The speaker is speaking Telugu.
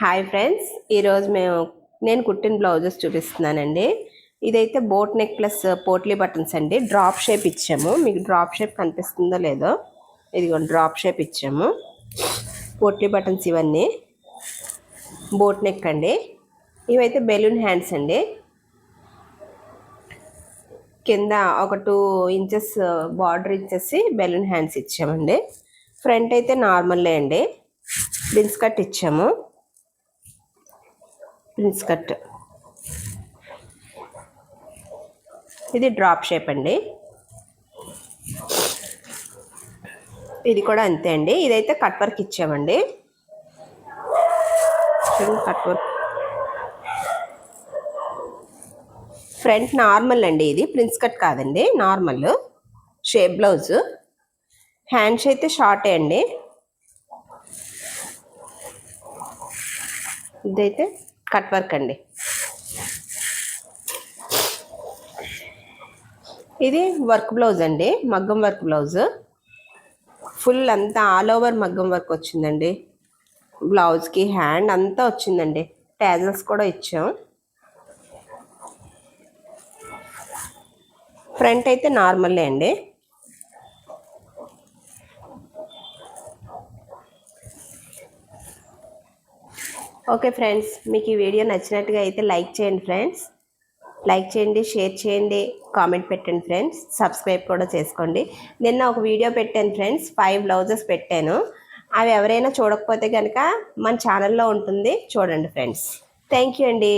హాయ్ ఫ్రెండ్స్, ఈరోజు నేను కుట్టిన బ్లౌజెస్ చూపిస్తున్నానండి. ఇదైతే boat neck plus potli buttons అండి. డ్రాప్ షేప్ ఇచ్చాము. మీకు డ్రాప్ షేప్ కనిపిస్తుందో లేదో, ఇదిగో డ్రాప్ షేప్ ఇచ్చాము. పోట్లీ బటన్స్ ఇవన్నీ బోట్ నెక్ అండి. ఇవైతే బెలూన్ హ్యాండ్స్ అండి. కింద ఒక 2 ఇంచెస్ బార్డర్ ఇచ్చేసి బెలూన్ హ్యాండ్స్ ఇచ్చామండి. ఫ్రంట్ అయితే నార్మల్లే అండి. ప్రిన్స్ కట్ ఇచ్చాము. ప్రిన్స్ కట్ ఇది డ్రాప్ షేప్ అండి. ఇది కూడా అంతే అండి. ఇదైతే కట్ వర్క్ ఇచ్చామండి. కట్ వర్క్ ఫ్రంట్ నార్మల్ అండి. ఇది ప్రిన్స్ కట్ కాదండి, నార్మల్ షేప్ బ్లౌజ్. హ్యాండ్స్ అయితే షార్టే అండి. ఇదైతే కట్ వర్క్ అండి. ఇది వర్క్ బ్లౌజ్ అండి, మగ్గం వర్క్ బ్లౌజ్. ఫుల్ అంతా ఆల్ ఓవర్ మగ్గం వర్క్ వచ్చిందండి. బ్లౌజ్కి హ్యాండ్ అంతా వచ్చిందండి. ట్యాజల్స్ కూడా ఇచ్చాం. ఫ్రంట్ అయితే నార్మల్లే అండి. ఓకే ఫ్రెండ్స్, మీకు ఈ వీడియో నచ్చినట్టుగా అయితే లైక్ చేయండి ఫ్రెండ్స్. లైక్ చేయండి, షేర్ చేయండి, కామెంట్ పెట్టండి ఫ్రెండ్స్. సబ్స్క్రైబ్ కూడా చేసుకోండి. నిన్న ఒక వీడియో పెట్టాను ఫ్రెండ్స్, 5 బ్లౌజెస్ పెట్టాను. అవి ఎవరైనా చూడకపోతే కనుక మన ఛానల్లో ఉంటుంది, చూడండి ఫ్రెండ్స్. థ్యాంక్ యూ అండి.